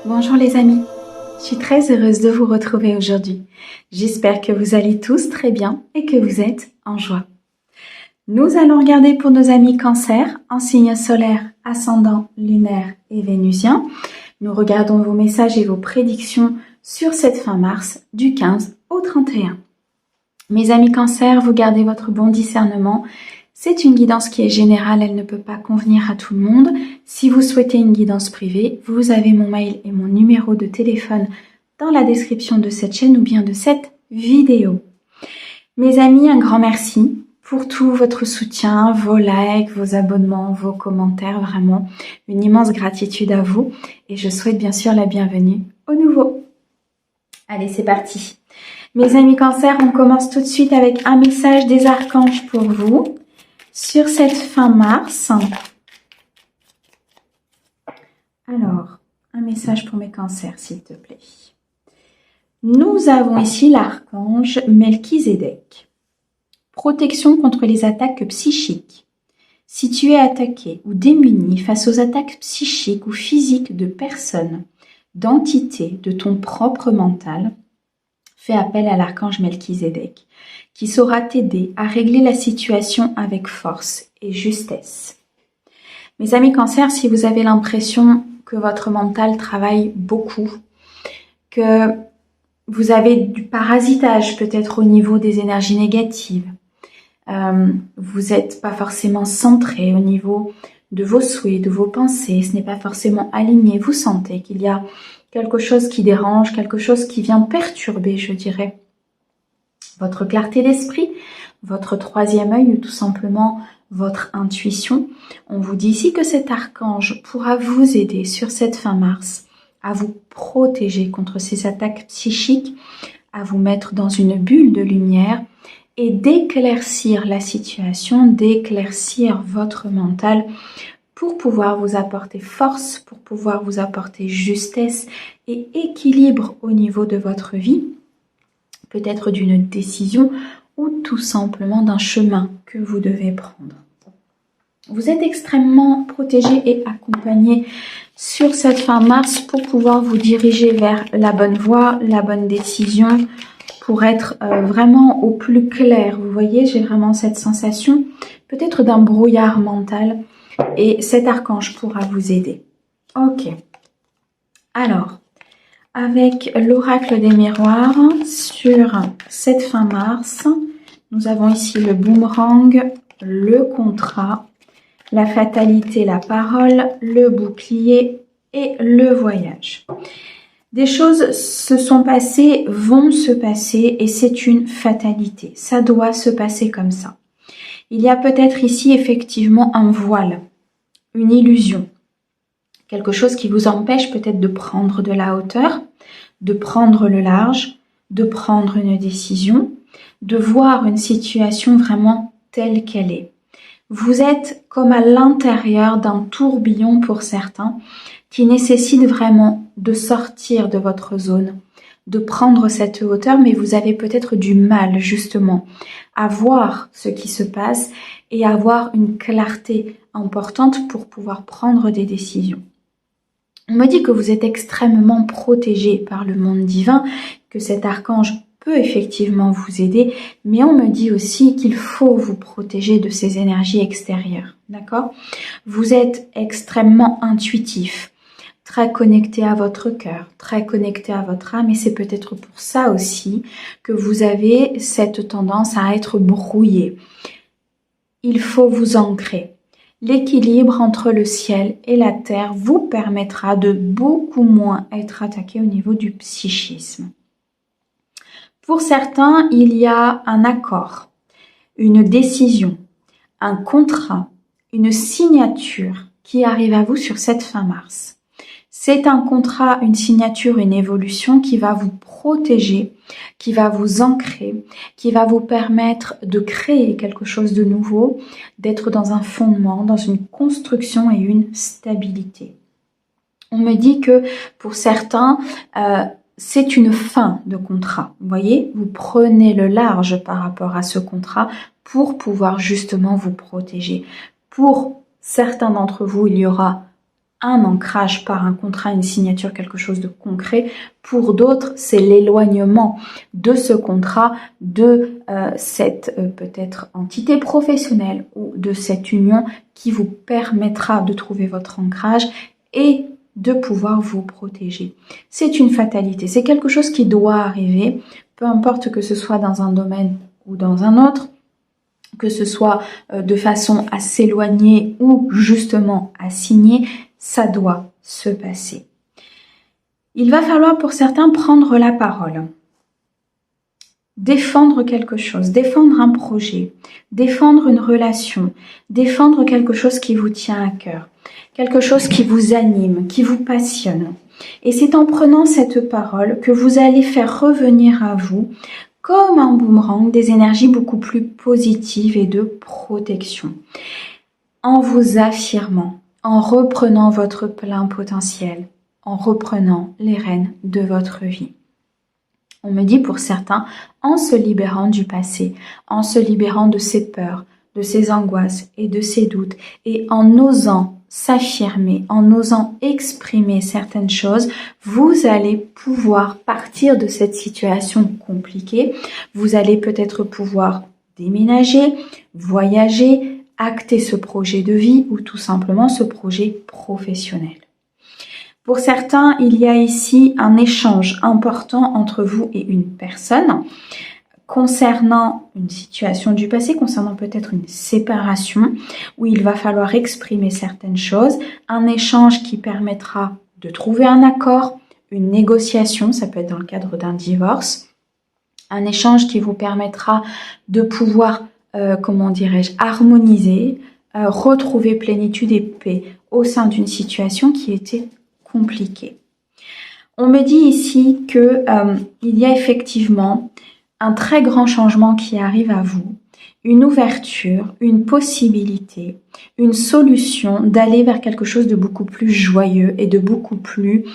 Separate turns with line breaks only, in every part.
Bonjour les amis, je suis très heureuse de vous retrouver aujourd'hui. J'espère que vous allez tous très bien et que vous êtes en joie. Nous allons regarder pour nos amis Cancer, en signe solaire, ascendant, lunaire et vénusien. Nous regardons vos messages et vos prédictions sur cette fin mars du 15 au 31. Mes amis Cancer, vous gardez votre bon discernement. C'est une guidance qui est générale, elle ne peut pas convenir à tout le monde. Si vous souhaitez une guidance privée, vous avez mon mail et mon numéro de téléphone dans la description de cette chaîne ou bien de cette vidéo. Mes amis, un grand merci pour tout votre soutien, vos likes, vos abonnements, vos commentaires, vraiment une immense gratitude à vous et je souhaite bien sûr la bienvenue aux nouveaux. Allez, c'est parti. Mes amis Cancer, on commence tout de suite avec un message des archanges pour vous. Sur cette fin mars, alors, un message pour mes cancers, s'il te plaît. Nous avons ici l'archange Melchizedek. Protection contre les attaques psychiques. Si tu es attaqué ou démuni face aux attaques psychiques ou physiques de personnes, d'entités, de ton propre mental, fais appel à l'archange Melchizedek, qui saura t'aider à régler la situation avec force et justesse. Mes amis Cancer, si vous avez l'impression que votre mental travaille beaucoup, que vous avez du parasitage peut-être au niveau des énergies négatives, vous n'êtes pas forcément centré au niveau de vos souhaits, de vos pensées, ce n'est pas forcément aligné, vous sentez qu'il y a quelque chose qui dérange, quelque chose qui vient perturber, je dirais, votre clarté d'esprit, votre troisième œil ou tout simplement votre intuition. On vous dit ici que cet archange pourra vous aider sur cette fin mars à vous protéger contre ces attaques psychiques, à vous mettre dans une bulle de lumière et d'éclaircir la situation, d'éclaircir votre mental pour pouvoir vous apporter force, pour pouvoir vous apporter justesse et équilibre au niveau de votre vie, peut-être d'une décision ou tout simplement d'un chemin que vous devez prendre. Vous êtes extrêmement protégé et accompagné sur cette fin mars pour pouvoir vous diriger vers la bonne voie, la bonne décision, pour être vraiment au plus clair. Vous voyez, j'ai vraiment cette sensation peut-être d'un brouillard mental et cet archange pourra vous aider. Ok. Alors, avec l'oracle des miroirs sur cette fin mars, nous avons ici le boomerang, le contrat, la fatalité, la parole, le bouclier et le voyage. Des choses se sont passées, vont se passer et c'est une fatalité. Ça doit se passer comme ça. Il y a peut-être ici effectivement un voile, une illusion. Quelque chose qui vous empêche peut-être de prendre de la hauteur, de prendre le large, de prendre une décision, de voir une situation vraiment telle qu'elle est. Vous êtes comme à l'intérieur d'un tourbillon pour certains qui nécessite vraiment de sortir de votre zone, de prendre cette hauteur, mais vous avez peut-être du mal justement à voir ce qui se passe et à avoir une clarté importante pour pouvoir prendre des décisions. On me dit que vous êtes extrêmement protégé par le monde divin, que cet archange peut effectivement vous aider, mais on me dit aussi qu'il faut vous protéger de ces énergies extérieures, d'accord? Vous êtes extrêmement intuitif, très connecté à votre cœur, très connecté à votre âme, et c'est peut-être pour ça aussi que vous avez cette tendance à être brouillé. Il faut vous ancrer. L'équilibre entre le ciel et la terre vous permettra de beaucoup moins être attaqué au niveau du psychisme. Pour certains, il y a un accord, une décision, un contrat, une signature qui arrive à vous sur cette fin mars. C'est un contrat, une signature, une évolution qui va vous protéger, qui va vous ancrer, qui va vous permettre de créer quelque chose de nouveau, d'être dans un fondement, dans une construction et une stabilité. On me dit que pour certains, c'est une fin de contrat. Vous voyez, vous prenez le large par rapport à ce contrat pour pouvoir justement vous protéger. Pour certains d'entre vous, il y aura un ancrage par un contrat, une signature, quelque chose de concret. Pour d'autres, c'est l'éloignement de ce contrat, de cette peut-être entité professionnelle ou de cette union qui vous permettra de trouver votre ancrage et de pouvoir vous protéger. C'est une fatalité, c'est quelque chose qui doit arriver, peu importe que ce soit dans un domaine ou dans un autre, que ce soit de façon à s'éloigner ou justement à signer, ça doit se passer. Il va falloir pour certains prendre la parole, défendre quelque chose, défendre un projet, défendre une relation, défendre quelque chose qui vous tient à cœur, quelque chose qui vous anime, qui vous passionne. Et c'est en prenant cette parole que vous allez faire revenir à vous, comme un boomerang, des énergies beaucoup plus positives et de protection. En vous affirmant, en reprenant votre plein potentiel, en reprenant les rênes de votre vie. On me dit pour certains, en se libérant du passé, en se libérant de ses peurs, de ses angoisses et de ses doutes, et en osant s'affirmer, en osant exprimer certaines choses, vous allez pouvoir partir de cette situation compliquée. Vous allez peut-être pouvoir déménager, voyager, acter ce projet de vie ou tout simplement ce projet professionnel. Pour certains, il y a ici un échange important entre vous et une personne concernant une situation du passé, concernant peut-être une séparation où il va falloir exprimer certaines choses, un échange qui permettra de trouver un accord, une négociation, ça peut être dans le cadre d'un divorce, un échange qui vous permettra de pouvoir, harmoniser, retrouver plénitude et paix au sein d'une situation qui était compliquée. On me dit ici que il y a effectivement un très grand changement qui arrive à vous, une ouverture, une possibilité, une solution d'aller vers quelque chose de beaucoup plus joyeux et de beaucoup plus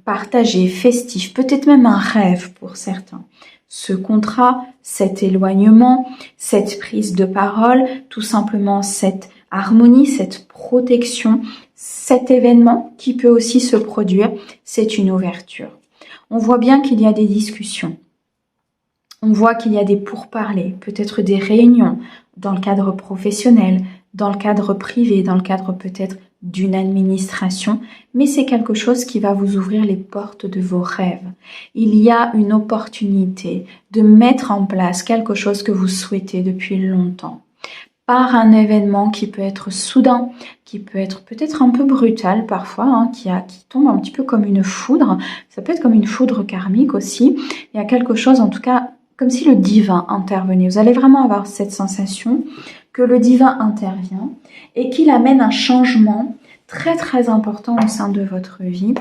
partagé, festif, peut-être même un rêve pour certains. Ce contrat, cet éloignement, cette prise de parole, tout simplement cette harmonie, cette protection, cet événement qui peut aussi se produire, c'est une ouverture. On voit bien qu'il y a des discussions. On voit qu'il y a des pourparlers, peut-être des réunions dans le cadre professionnel, dans le cadre privé, dans le cadre peut-être d'une administration, mais c'est quelque chose qui va vous ouvrir les portes de vos rêves. Il y a une opportunité de mettre en place quelque chose que vous souhaitez depuis longtemps, par un événement qui peut être soudain, qui peut être peut-être un peu brutal parfois, qui tombe un petit peu comme une foudre. Ça peut être comme une foudre karmique aussi. Il y a quelque chose, en tout cas, comme si le divin intervenait. Vous allez vraiment avoir cette sensation que le divin intervient et qu'il amène un changement très très important au sein de votre vie,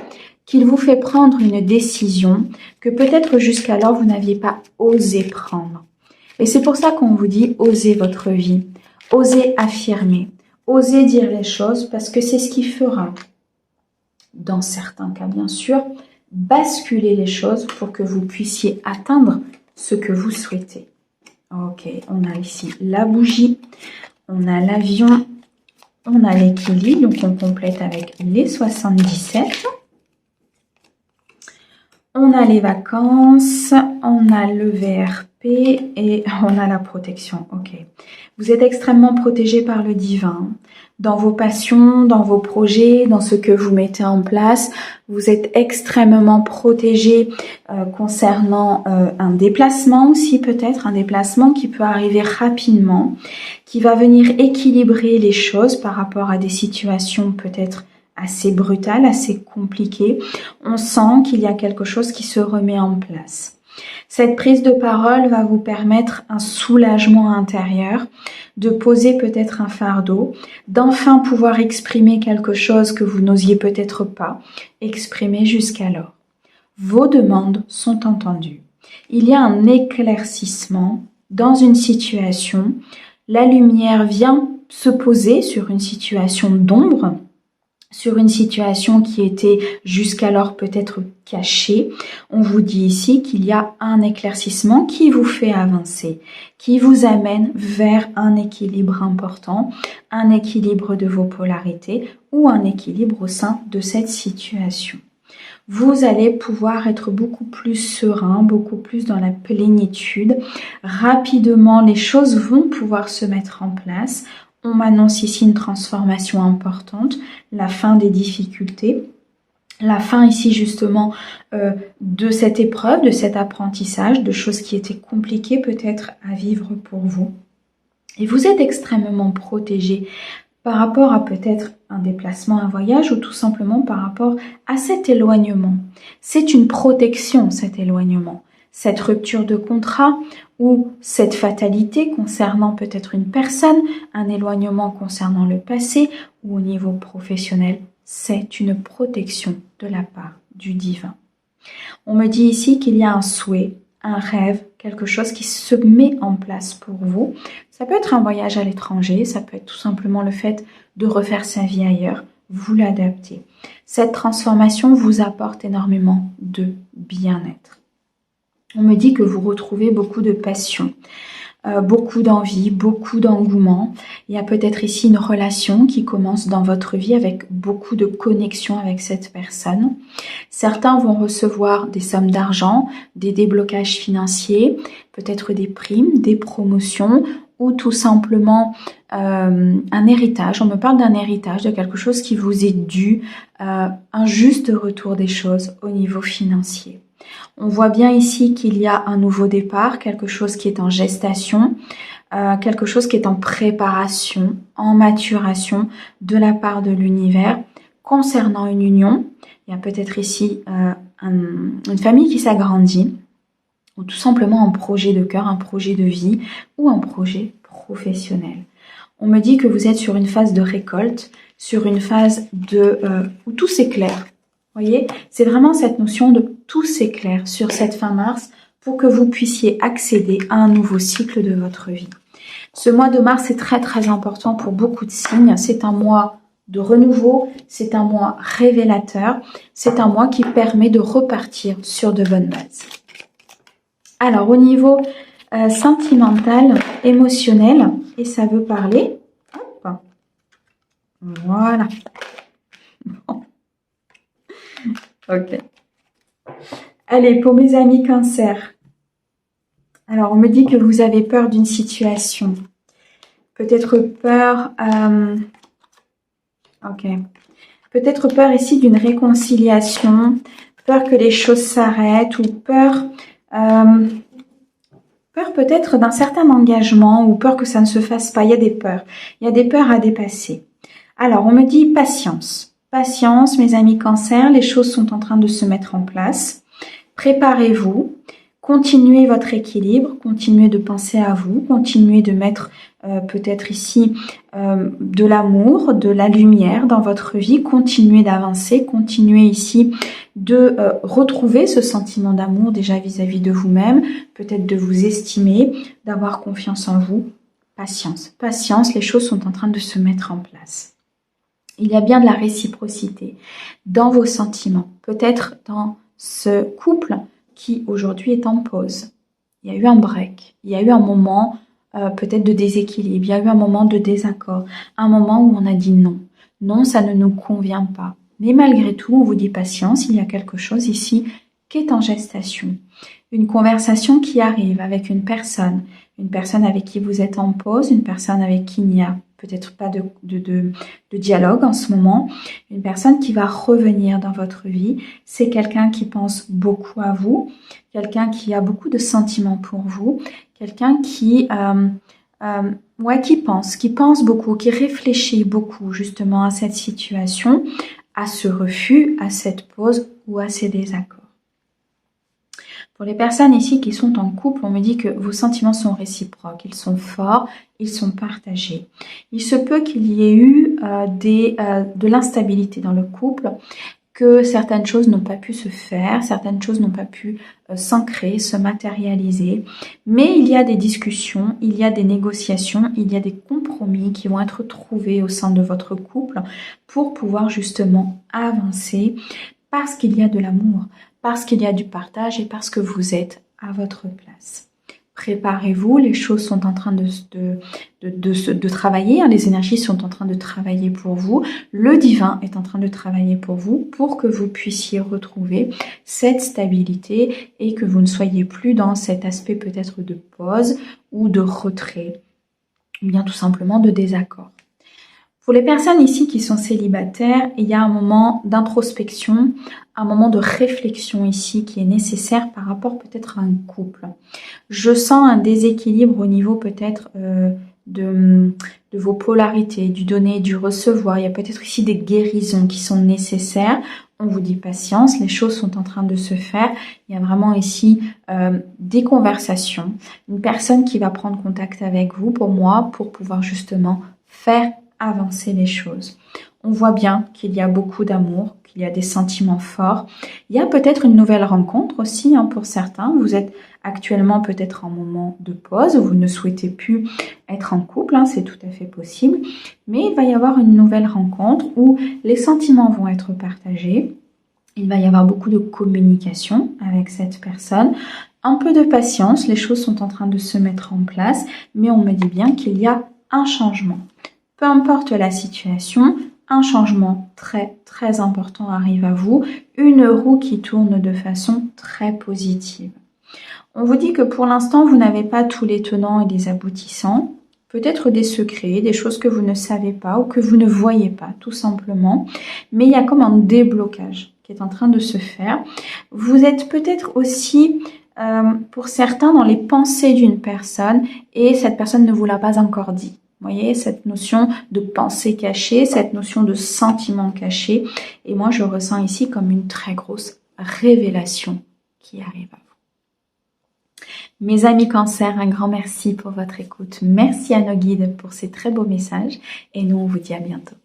qu'il vous fait prendre une décision que peut-être jusqu'alors vous n'aviez pas osé prendre. Et c'est pour ça qu'on vous dit osez votre vie, osez affirmer, osez dire les choses parce que c'est ce qui fera, dans certains cas bien sûr, basculer les choses pour que vous puissiez atteindre ce que vous souhaitez. Ok, on a ici la bougie, on a l'avion, on a l'équilibre, donc on complète avec les 77. On a les vacances, on a le VRP et on a la protection. Ok, vous êtes extrêmement protégé par le divin. Dans vos passions, dans vos projets, dans ce que vous mettez en place, vous êtes extrêmement protégé concernant un déplacement aussi peut-être, un déplacement qui peut arriver rapidement, qui va venir équilibrer les choses par rapport à des situations peut-être assez brutales, assez compliquées. On sent qu'il y a quelque chose qui se remet en place. Cette prise de parole va vous permettre un soulagement intérieur, de poser peut-être un fardeau, d'enfin pouvoir exprimer quelque chose que vous n'osiez peut-être pas exprimer jusqu'alors. Vos demandes sont entendues. Il y a un éclaircissement dans une situation. La lumière vient se poser sur une situation d'ombre sur une situation qui était jusqu'alors peut-être cachée. On vous dit ici qu'il y a un éclaircissement qui vous fait avancer, qui vous amène vers un équilibre important, un équilibre de vos polarités ou un équilibre au sein de cette situation. Vous allez pouvoir être beaucoup plus serein, beaucoup plus dans la plénitude. Rapidement, les choses vont pouvoir se mettre en place. On m'annonce ici une transformation importante, la fin des difficultés, la fin ici justement de cette épreuve, de cet apprentissage, de choses qui étaient compliquées peut-être à vivre pour vous. Et vous êtes extrêmement protégé par rapport à peut-être un déplacement, un voyage ou tout simplement par rapport à cet éloignement. C'est une protection, cet éloignement. Cette rupture de contrat ou cette fatalité concernant peut-être une personne, un éloignement concernant le passé ou au niveau professionnel, c'est une protection de la part du divin. On me dit ici qu'il y a un souhait, un rêve, quelque chose qui se met en place pour vous. Ça peut être un voyage à l'étranger, ça peut être tout simplement le fait de refaire sa vie ailleurs, vous l'adaptez. Cette transformation vous apporte énormément de bien-être. On me dit que vous retrouvez beaucoup de passion, beaucoup d'envie, beaucoup d'engouement. Il y a peut-être ici une relation qui commence dans votre vie avec beaucoup de connexion avec cette personne. Certains vont recevoir des sommes d'argent, des déblocages financiers, peut-être des primes, des promotions ou tout simplement un héritage. On me parle d'un héritage, de quelque chose qui vous est dû, un juste retour des choses au niveau financier. On voit bien ici qu'il y a un nouveau départ, quelque chose qui est en gestation, quelque chose qui est en préparation, en maturation de la part de l'univers concernant une union. Il y a peut-être ici une famille qui s'agrandit, ou tout simplement un projet de cœur, un projet de vie ou un projet professionnel. On me dit que vous êtes sur une phase de récolte, sur une phase où tout s'éclaire. Vous voyez, c'est vraiment cette notion de tout s'éclaire sur cette fin mars pour que vous puissiez accéder à un nouveau cycle de votre vie. Ce mois de mars est très très important pour beaucoup de signes. C'est un mois de renouveau, c'est un mois révélateur, c'est un mois qui permet de repartir sur de bonnes bases. Alors au niveau sentimental, émotionnel, et ça veut parler, hop, voilà. Ok. Allez, pour mes amis cancer. Alors, on me dit que vous avez peur d'une situation. Peut-être peur... ok. Peut-être peur ici d'une réconciliation. Peur que les choses s'arrêtent. Ou peur... peur peut-être d'un certain engagement. Ou peur que ça ne se fasse pas. Il y a des peurs. Il y a des peurs à dépasser. Alors, on me dit patience. Patience, mes amis cancer, les choses sont en train de se mettre en place. Préparez-vous, continuez votre équilibre, continuez de penser à vous, continuez de mettre peut-être ici de l'amour, de la lumière dans votre vie, continuez d'avancer, continuez ici de retrouver ce sentiment d'amour déjà vis-à-vis de vous-même, peut-être de vous estimer, d'avoir confiance en vous. Patience, patience, les choses sont en train de se mettre en place. Il y a bien de la réciprocité dans vos sentiments, peut-être dans ce couple qui aujourd'hui est en pause. Il y a eu un break, il y a eu un moment peut-être de déséquilibre, il y a eu un moment de désaccord, un moment où on a dit non. Non, ça ne nous convient pas. Mais malgré tout, on vous dit patience, il y a quelque chose ici qui est en gestation. Une conversation qui arrive avec une personne avec qui vous êtes en pause, une personne avec qui il n'y a peut-être pas de dialogue en ce moment, une personne qui va revenir dans votre vie. C'est quelqu'un qui pense beaucoup à vous, quelqu'un qui a beaucoup de sentiments pour vous, quelqu'un qui pense beaucoup, qui réfléchit beaucoup justement à cette situation, à ce refus, à cette pause ou à ces désaccords. Pour les personnes ici qui sont en couple, on me dit que vos sentiments sont réciproques, ils sont forts, ils sont partagés. Il se peut qu'il y ait eu de l'instabilité dans le couple, que certaines choses n'ont pas pu se faire, certaines choses n'ont pas pu s'ancrer, se matérialiser. Mais il y a des discussions, il y a des négociations, il y a des compromis qui vont être trouvés au sein de votre couple pour pouvoir justement avancer parce qu'il y a de l'amour, parce qu'il y a du partage et parce que vous êtes à votre place. Préparez-vous, les choses sont en train de travailler, les énergies sont en train de travailler pour vous, le divin est en train de travailler pour vous pour que vous puissiez retrouver cette stabilité et que vous ne soyez plus dans cet aspect peut-être de pause ou de retrait, ou bien tout simplement de désaccord. Pour les personnes ici qui sont célibataires, il y a un moment d'introspection, un moment de réflexion ici qui est nécessaire par rapport peut-être à un couple. Je sens un déséquilibre au niveau peut-être de vos polarités, du donner et du recevoir. Il y a peut-être ici des guérisons qui sont nécessaires. On vous dit patience, les choses sont en train de se faire. Il y a vraiment ici des conversations. Une personne qui va prendre contact avec vous, pour moi, pour pouvoir justement faire avancer les choses. On voit bien qu'il y a beaucoup d'amour, qu'il y a des sentiments forts. Il y a peut-être une nouvelle rencontre aussi pour certains. Vous êtes actuellement peut-être en moment de pause, vous ne souhaitez plus être en couple, c'est tout à fait possible. Mais il va y avoir une nouvelle rencontre où les sentiments vont être partagés. Il va y avoir beaucoup de communication avec cette personne. Un peu de patience, les choses sont en train de se mettre en place, mais on me dit bien qu'il y a un changement. Peu importe la situation, un changement très très important arrive à vous, une roue qui tourne de façon très positive. On vous dit que pour l'instant, vous n'avez pas tous les tenants et les aboutissants, peut-être des secrets, des choses que vous ne savez pas ou que vous ne voyez pas, tout simplement. Mais il y a comme un déblocage qui est en train de se faire. Vous êtes peut-être aussi, pour certains, dans les pensées d'une personne et cette personne ne vous l'a pas encore dit. Vous voyez, cette notion de pensée cachée, cette notion de sentiment caché. Et moi, je ressens ici comme une très grosse révélation qui arrive à vous. Mes amis Cancer, un grand merci pour votre écoute. Merci à nos guides pour ces très beaux messages. Et nous, on vous dit à bientôt.